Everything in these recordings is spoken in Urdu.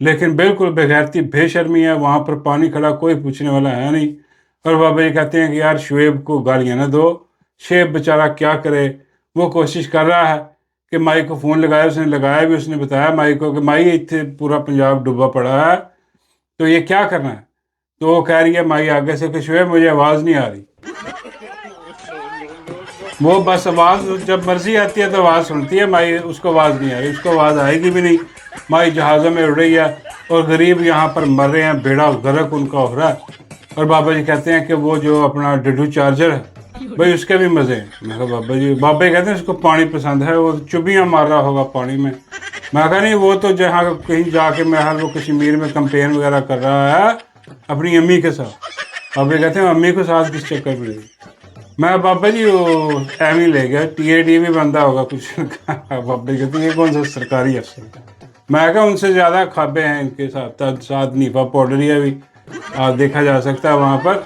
لیکن بالکل بغیرتی بے شرمی ہے، وہاں پر پانی کھڑا، کوئی پوچھنے والا ہے نہیں. اور بابا جی کہتے ہیں کہ یار شعیب کو گالیاں نہ دو، شعیب بیچارہ کیا کرے، وہ کوشش کر رہا ہے کہ مائی کو فون لگایا، اس نے لگایا بھی، اس نے بتایا مائی کو کہ مائی اتنے پورا پنجاب ڈوبا پڑا ہے تو یہ کیا کرنا ہے. تو وہ کہہ رہی ہے مائی آگے سے کہ شعیب مجھے آواز نہیں آ رہی. وہ بس آواز جب مرضی آتی ہے تو آواز سنتی ہے مائی، اس کو آواز نہیں آ رہی، اس کو آواز آئے گی بھی نہیں. مائی جہازوں میں اڑ رہی ہے اور غریب یہاں پر مر رہے ہیں، بیڑا غرق ان کا ہو رہا ہے. اور بابا جی کہتے ہیں کہ وہ جو اپنا ڈڈو چارجر ہے بھائی اس کے بھی مزے ہیں. میں کہا بابا جی کہتے ہیں اس کو پانی پسند ہے، وہ چبیاں مار رہا ہوگا پانی میں. میں کہا نہیں، وہ تو جہاں کہیں جا کے محل وہ کشمیر میں کمپین وغیرہ کر رہا ہے اپنی امی کے ساتھ. بابا کہتے ہیں امی کو ساتھ کس چکر میں. میں بابا جی وہ ایم ہی لے گیا، ٹی اے ڈی بھی بندہ ہوگا کچھ. بابا جی کہتے ہیں یہ کون سا سرکاری افسر. میں کہا ان سے زیادہ کھابے ہیں ان کے ساتھ نیفا پاؤڈریا بھی دیکھا جا سکتا ہے وہاں پر.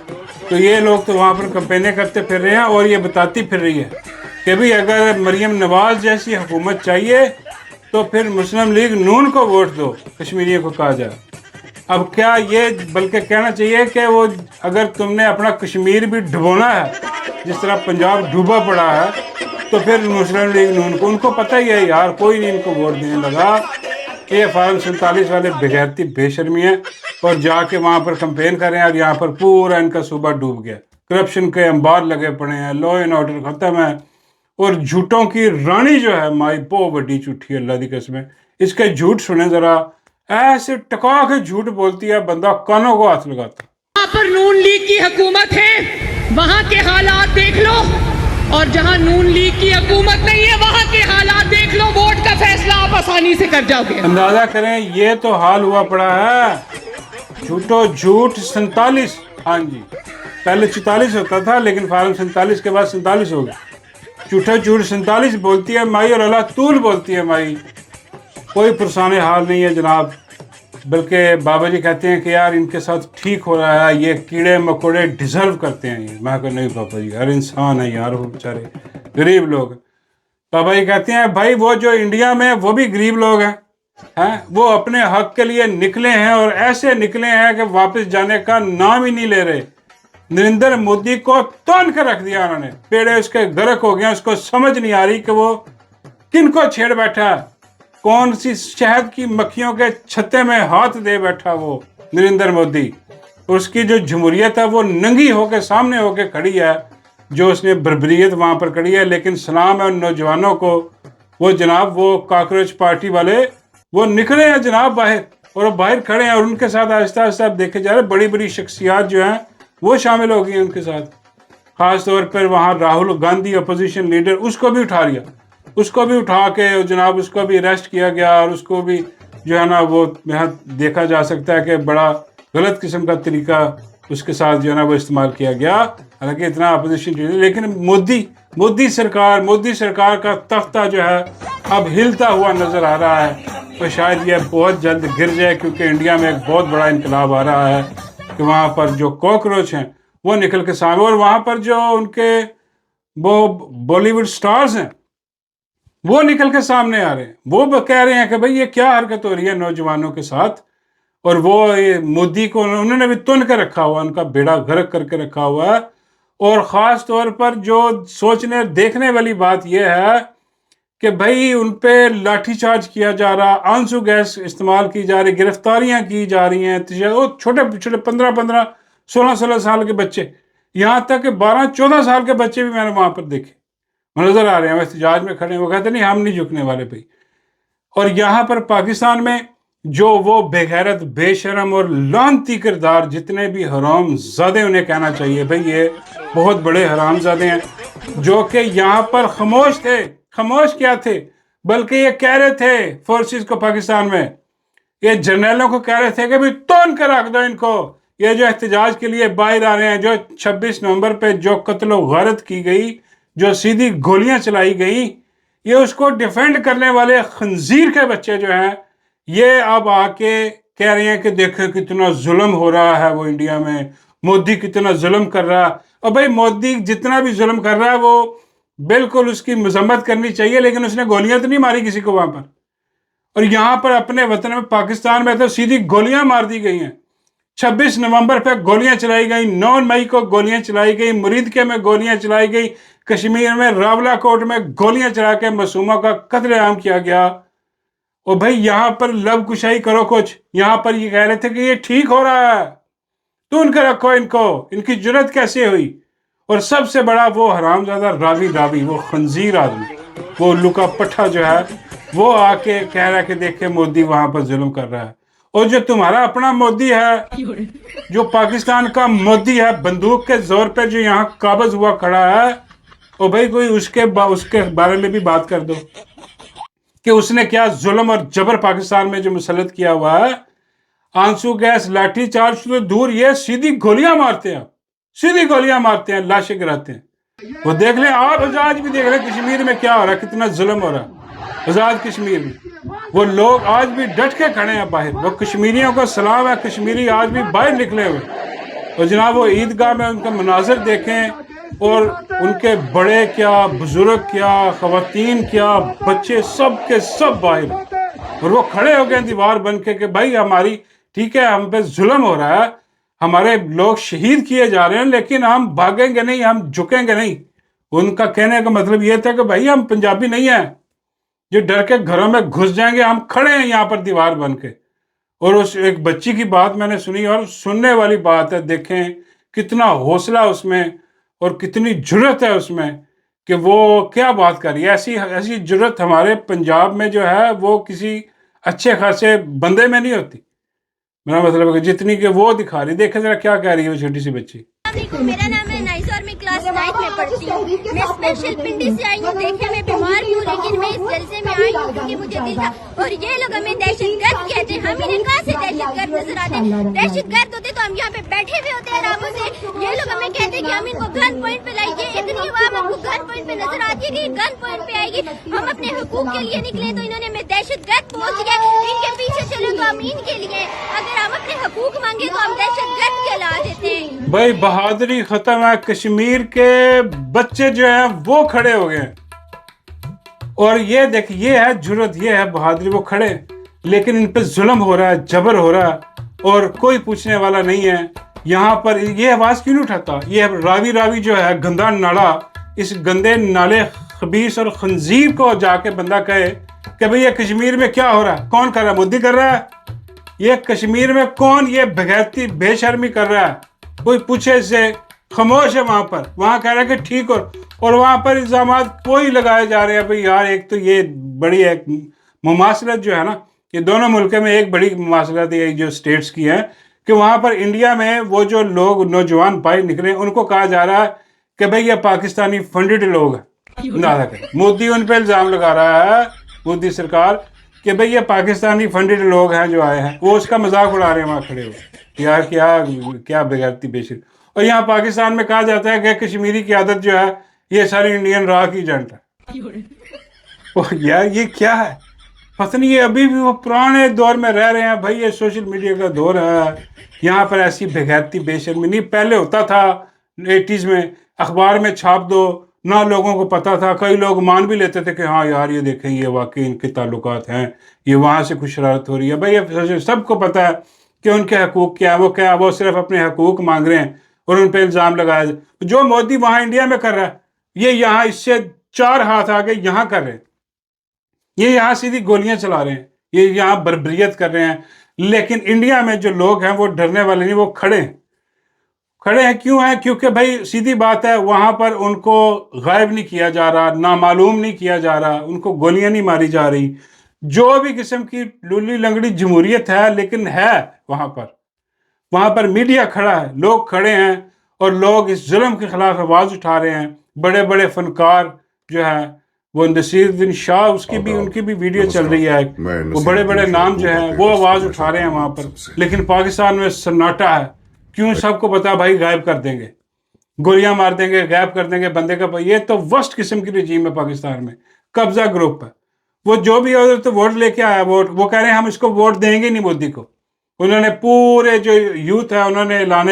تو یہ لوگ تو وہاں پر کمپینیں کرتے پھر رہے ہیں اور یہ بتاتی پھر رہی ہے کہ بھئی اگر مریم نواز جیسی حکومت چاہیے تو پھر مسلم لیگ نون کو ووٹ دو، کشمیریوں کو کہا جائے. اب کیا یہ بلکہ کہنا چاہیے کہ وہ اگر تم نے اپنا کشمیر بھی ڈبونا ہے جس طرح پنجاب ڈوبا پڑا ہے تو پھر مسلم لیگ نون کو، ان کو پتہ ہی ہے یار کوئی نہیں ان کو ووٹ دینے لگا. یہ فارم 47 والے بغیرتی بے شرمی ہیں اور جا کے وہاں پر کمپین کر رہے ہیں اور یہاں پر پورا ان کا صوبہ ڈوب گیا. کرپشن کے انبار لگے پڑے ہیں، لا اینڈ آرڈر ختم ہے. اور جھوٹوں کی رانی جو ہے مائی بہت بڑی جھوٹی ہے، اللہ دی قسم ہے. اس کے جھوٹ سنیں ذرا، ایسے ٹکا کے جھوٹ بولتی ہے بندہ کانوں کو ہاتھ لگاتا. جہاں پر نون لیگ کی حکومت ہے وہاں کے حالات دیکھ لو، اور جہاں نون لیگ کی حکومت نہیں ہے وہاں کے حالات دیکھ لو. ووٹ کا فیصلہ آپ آسانی سے کر جاؤ گے. اندازہ کریں یہ تو حال ہوا پڑا ہے. جھوٹو جھوٹ 47. ہاں جی، پہلے 44 ہوتا تھا لیکن فارم 47 کے بعد 47 ہو گیا. جھوٹا جھوٹ 47 بولتی ہے مائی اور اللہ طول بولتی ہے مائی. کوئی پرسان حال نہیں ہے جناب. بلکہ بابا جی کہتے ہیں کہ یار ان کے ساتھ ٹھیک ہو رہا ہے، یہ کیڑے مکوڑے ڈیزرو کرتے ہیں. یہ میں کہا نہیں بابا جی، ہر انسان ہے یار، وہ بیچارے غریب لوگ. بابا جی کہتے ہیں بھائی وہ جو انڈیا میں وہ بھی غریب لوگ ہیں، وہ اپنے حق کے لیے نکلے ہیں اور ایسے نکلے ہیں کہ واپس جانے کا نام ہی نہیں لے رہے. نریندر مودی کو تون کر رکھ دیا انہوں نے، پیڑے اس کے غرق ہو گیا. اس کو سمجھ نہیں آ رہی کہ وہ کن کو چھیڑ بیٹھا، کون سی شہد کی مکھیوں کے چھتے میں ہاتھ دے بیٹھا وہ نریندر مودی. اس کی جو جمہوریت ہے وہ ننگی ہو کے سامنے ہو کے کھڑی ہے، جو اس نے بربریت وہاں پر کھڑی ہے. لیکن سلام ہے ان نوجوانوں کو، وہ جناب وہ کاکروچ پارٹی والے وہ نکلے ہیں جناب باہر، اور وہ باہر کھڑے ہیں اور ان کے ساتھ آہستہ آہستہ اب دیکھے جا رہے بڑی بڑی شخصیات جو ہیں وہ شامل ہو گئی ہیں ان کے ساتھ. خاص طور پر وہاں راہل گاندھی اپوزیشن لیڈر، اس کو بھی اٹھا لیا، اس کو بھی اٹھا کے جناب اس کو بھی اریسٹ کیا گیا. اور اس کو بھی جو ہے نا وہ دیکھا جا سکتا ہے کہ بڑا غلط قسم کا طریقہ اس کے ساتھ جو ہے نا وہ استعمال کیا گیا. حالانکہ اتنا اپوزیشن لیڈر، لیکن مودی سرکار کا تختہ جو ہے اب ہلتا ہوا نظر آ رہا ہے. تو شاید یہ بہت جلد گر جائے، کیونکہ انڈیا میں ایک بہت بڑا انقلاب آ رہا ہے کہ وہاں پر جو کاکروچ ہیں وہ نکل کے سامنے، اور وہاں پر جو ان کے وہ بالی ووڈ سٹارز ہیں وہ نکل کے سامنے آ رہے ہیں. وہ کہہ رہے ہیں کہ بھئی یہ کیا حرکت ہو رہی ہے نوجوانوں کے ساتھ. اور وہ مودی کو انہوں نے بھی تن کے رکھا ہوا، ان کا بیڑا غرق کر کے رکھا ہوا ہے. اور خاص طور پر جو سوچنے دیکھنے والی بات یہ ہے کہ بھئی ان پہ لاٹھی چارج کیا جا رہا، آنسو گیس استعمال کی جا رہی، گرفتاریاں کی جا رہی ہیں. چھوٹے چھوٹے 15 16 سال کے بچے، یہاں تک کہ 12 14 سال کے بچے بھی میں نے وہاں پر دیکھے، نظر آ رہے ہیں، وہ احتجاج میں کھڑے ہیں. وہ کہتے نہیں ہم نہیں جھکنے والے بھائی. اور یہاں پر پاکستان میں جو وہ بے غیرت، بے شرم اور لعنتی کردار جتنے بھی حرام زادے، انہیں کہنا چاہیے بھئی یہ بہت بڑے حرام زادے ہیں، جو کہ یہاں پر خاموش تھے. خاموش کیا تھے، بلکہ یہ کہہ رہے تھے فورسز کو، پاکستان میں یہ جرنیلوں کو کہہ رہے تھے کہ بھئی تون کر رکھ دو ان کو. یہ جو احتجاج کے لیے باہر آ رہے ہیں، جو 26 نومبر پہ جو قتل و غارت کی گئی، جو سیدھی گولیاں چلائی گئیں، یہ اس کو ڈیفینڈ کرنے والے خنزیر کے بچے جو ہیں یہ اب آ کے کہہ رہے ہیں کہ دیکھیں کتنا ظلم ہو رہا ہے وہ انڈیا میں، مودی کتنا ظلم کر رہا ہے. اور بھائی مودی جتنا بھی ظلم کر رہا ہے وہ بالکل اس کی مذمت کرنی چاہیے، لیکن اس نے گولیاں تو نہیں ماری کسی کو وہاں پر. اور یہاں پر اپنے وطن میں پاکستان میں تو سیدھی گولیاں مار دی گئی ہیں. 26 نومبر پہ گولیاں چلائی گئی, 9 مئی کو گولیاں چلائی گئی, مریدکے میں گولیاں چلائی گئی, کشمیر میں راولہ کوٹ میں گولیاں چلا کے معصوموں کا قتل عام کیا گیا. اور بھائی یہاں پر لب کشائی کرو کچھ, یہاں پر یہ کہہ رہے تھے کہ یہ ٹھیک ہو رہا ہے, تو ان کا رکھو ان کو, ان کی جرت کیسے ہوئی. اور سب سے بڑا وہ حرامزادہ راوی وہ خنزیر آدمی, وہ الو کا پٹھا جو ہے, وہ آ کے کہہ رہا ہے کہ دیکھیں مودی وہاں پر ظلم کر رہا ہے. اور جو تمہارا اپنا مودی ہے, جو پاکستان کا مودی ہے, بندوق کے زور پہ جو یہاں قابض ہوا کھڑا ہے, اور بھائی کوئی اس کے بارے میں بھی بات کر دو کہ اس نے کیا ظلم اور جبر پاکستان میں جو مسلط کیا ہوا ہے. آنسو گیس, لاٹھی چارج تو دور, یہ سیدھی گولیاں مارتے ہیں, سیدھی گولیاں مارتے ہیں, لاشیں گراتے ہیں. وہ دیکھ لیں آپ, آج بھی دیکھ لیں کشمیر میں کیا ہو رہا ہے, کتنا ظلم ہو رہا ہے آزاد کشمیر میں. وہ لوگ آج بھی ڈٹ کے کھڑے ہیں باہر, وہ کشمیریوں کو سلام ہے, کشمیری آج بھی باہر نکلے ہوئے. اور جناب وہ عیدگاہ میں ان کا مناظر دیکھیں, اور ان کے بڑے کیا, بزرگ کیا, خواتین کیا, بچے, سب کے سب باہر, اور وہ کھڑے ہو گئے دیوار بن کے کہ بھائی ہماری ٹھیک ہے, ہم پہ ظلم ہو رہا ہے, ہمارے لوگ شہید کیے جا رہے ہیں, لیکن ہم بھاگیں گے نہیں, ہم جھکیں گے نہیں. ان کا کہنے کا مطلب یہ تھا کہ بھائی ہم پنجابی نہیں ہیں جو ڈر کے گھروں میں گھس جائیں گے, ہم کھڑے ہیں یہاں پر دیوار بن کے. اور اس ایک بچی کی بات میں نے سنی, اور سننے والی بات ہے, دیکھیں کتنا حوصلہ اس میں اور کتنی جرت ہے اس میں کہ وہ کیا بات کر رہی ہے. ایسی جرت ہمارے پنجاب میں جو ہے وہ کسی اچھے خاصے بندے میں نہیں ہوتی. میرا مطلب ہے کہ جتنی کہ وہ دکھا رہی, دیکھیں ذرا کیا کہہ رہی ہے وہ چھوٹی سی بچی. میرا نام ہے نائسہ اور میں کلاس 9 میں پڑھتی ہوں. میں اسپیشل پنڈی سے آئی ہوں. دیکھیں میں بیمار ہوں, لیکن میں اس جلسے میں آئی ہوں کیونکہ مجھے دل تھا. اور یہ لوگ ہمیں دہشت گرد کہتے ہیں, ہم انہیں کہاں سے دہشت گرد نظر آتے ہیں. دہشت گرد ہوتے تو ہم یہاں پہ بیٹھے ہوئے ہوتے ہیں آرام سے. یہ لوگ ہمیں کہتے ہیں کہ ہم ان کو گن پوائنٹ پہ لائیے, اتنی عوام ہم کو گن پوائنٹ پہ نظر آتی ہے کہ گن پوائنٹ پہ آئے گی. ہم اپنے حقوق کے لیے نکلے تو انہوں نے ہمیں دہشت گرد پہنچ گیا. ان کے پیچھے چلے تو ہم ان کے لیے, اگر ہم اپنے حقوق مانگے تو ہم دہشت گرد کہلا دیتے ہیں. بھائی بہادری ختم ہے, کشمیر کے بچے جو ہیں وہ کھڑے ہو گئے, اور یہ دیکھ, یہ ہے جرت, یہ ہے بہادری, وہ کھڑے, لیکن ان پہ ظلم ہو رہا ہے, جبر ہو رہا ہے, اور کوئی پوچھنے والا نہیں ہے. یہاں پر یہ آواز کیوں نہیں اٹھاتا؟ یہ راوی جو ہے گندا نالا, اس گندے نالے خبیث اور خنزیر کو جا کے بندہ کہے کہ بھئی یہ کشمیر میں کیا ہو رہا ہے, کون کر رہا ہے؟ مودی کر رہا ہے. یہ کشمیر میں کون یہ بغیرتی بے شرمی کر رہا ہے؟ کوئی پوچھے اس سے, خاموش ہے وہاں پر, وہاں کہہ رہا ہے کہ ٹھیک ہو, اور وہاں پر الزامات کوئی لگائے جا رہے ہیں. بھئی یار ایک تو یہ بڑی ایک مماثلت جو ہے نا, یہ دونوں ملکوں میں ایک بڑی مماثلت ہے جو سٹیٹس کی ہے, کہ وہاں پر انڈیا میں وہ جو لوگ نوجوان باہر نکلے ان کو کہا جا رہا ہے کہ بھئی یہ پاکستانی فنڈڈ لوگ ہیں. اندازہ کریں, مودی ان پہ الزام لگا رہا ہے, مودی سرکار, کہ بھئی یہ پاکستانی فنڈڈ لوگ ہیں جو آئے ہیں, وہ اس کا مذاق اڑا رہے ہیں وہاں کھڑے ہوئے. یار کیا بغیرتی بے شرمی. اور یہاں پاکستان میں کہا جاتا ہے کہ کشمیری کی عادت جو ہے یہ ساری انڈین راہ کی ایجنٹ ہے. یار یہ کیا ہے, پتہ نہیں, یہ ابھی بھی وہ پرانے دور میں رہ رہے ہیں. بھائی یہ سوشل میڈیا کا دور ہے, یہاں پر ایسی بغیرتی بے شرمی نہیں. پہلے ہوتا تھا 80s میں, اخبار میں چھاپ دو, نہ لوگوں کو پتا تھا, کئی لوگ مان بھی لیتے تھے کہ ہاں یار یہ دیکھیں یہ واقعی ان کے تعلقات ہیں, یہ وہاں سے کچھ شرارت ہو رہی ہے. بھائی یہ سب کو پتا ہے کہ ان کے حقوق کیا ہے, وہ صرف اپنے حقوق مانگ رہے ہیں, اور ان پہ الزام لگایا. جو مودی وہاں انڈیا میں کر رہا ہے, یہ یہاں اس سے 4 ہاتھ آگے یہاں کر رہے ہیں. یہ یہاں سیدھی گولیاں چلا رہے ہیں, یہ یہاں بربریت کر رہے ہیں. لیکن انڈیا میں جو لوگ ہیں وہ ڈرنے والے نہیں, وہ کھڑے ہیں. کیوں ہیں؟ کیونکہ بھائی سیدھی بات ہے, وہاں پر ان کو غائب نہیں کیا جا رہا, نامعلوم نہیں کیا جا رہا, ان کو گولیاں نہیں ماری جا رہی. جو بھی قسم کی لولی لنگڑی جمہوریت ہے, لیکن ہے وہاں پر میڈیا کھڑا ہے, لوگ کھڑے ہیں, اور لوگ اس ظلم کے خلاف آواز اٹھا رہے ہیں. بڑے بڑے فنکار جو ہیں, وہ نصیر الدین شاہ, ان کی بھی ویڈیو چل رہی ہے, وہ بڑے بڑے نام جو ہیں وہ آواز اٹھا رہے ہیں وہاں پر. لیکن پاکستان میں سناٹا ہے. کیوں؟ سب کو پتا بھائی غائب کر دیں گے, گولیاں مار دیں گے, غائب کر دیں گے بندے کا. یہ تو ورسٹ قسم کی رجیم ہے پاکستان میں, قبضہ گروپ ہے. وہ جو بھی ہے تو ووٹ لے کے آیا, وہ کہہ رہے ہیں ہم اس کو ووٹ دیں گے نہیں مودی کو. انہوں نے پورے جو یوتھ ہے انہوں نے اعلان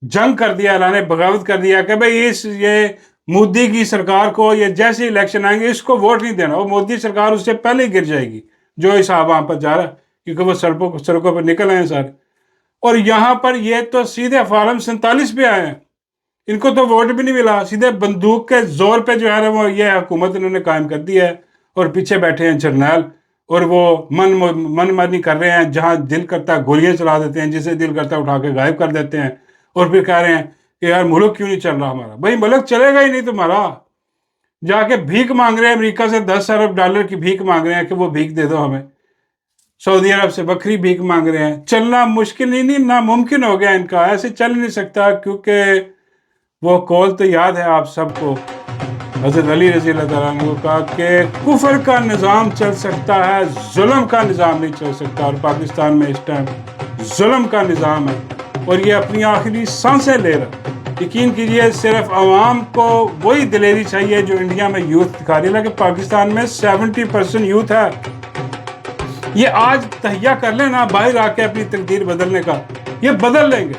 جنگ کر دیا, اعلان بغاوت کر دیا کہ بھئی یہ مودی کی سرکار کو, یہ جیسے الیکشن آئیں گے اس کو ووٹ نہیں دینا, وہ مودی سرکار اس سے پہلے ہی گر جائے گی. جو حساب وہاں پر جا رہا ہے، کیونکہ وہ سڑکوں پر نکل آئے ہیں سارے. اور یہاں پر یہ تو سیدھے فارم 47 پہ آئے ہیں، ان کو تو ووٹ بھی نہیں ملا، سیدھے بندوق کے زور پہ جو ہے وہ یہ حکومت انہوں نے قائم کر دی ہے. اور پیچھے بیٹھے ہیں جرنیل، اور وہ من مانی کر رہے ہیں، جہاں دل کرتا ہے گولیاں چلا دیتے ہیں، جسے دل کرتا ہے اٹھا کے غائب کر دیتے ہیں، اور پھر کہہ رہے ہیں کہ یار ملک کیوں نہیں چل رہا ہمارا. بھائی ملک چلے گا ہی نہیں تمہارا. جا کے بھیک مانگ رہے ہیں امریکہ سے $10 ارب کی بھیک مانگ رہے ہیں کہ وہ بھیک دے دو ہمیں. سعودی عرب سے بکری بھیک مانگ رہے ہیں. چلنا مشکل ہی نہیں، ناممکن ہو گیا ان کا، ایسے چل نہیں سکتا. کیونکہ وہ قول تو یاد ہے آپ سب کو، حضرت علی رضی اللہ تعالیٰ عنہ کو کہا کہ کفر کا نظام چل سکتا ہے، ظلم کا نظام نہیں چل سکتا. اور پاکستان میں اس ٹائم ظلم کا نظام ہے، اور یہ اپنی آخری سانسیں لے رہا. یقین کیجئے صرف عوام کو وہی دلیری چاہیے جو انڈیا میں یوتھ دکھا رہی ہے. لیکن پاکستان میں 70% یوتھ ہے. یہ آج تہیہ کر لیں نا باہر آ کے اپنی تقدیر بدلنے کا، یہ بدل لیں گے.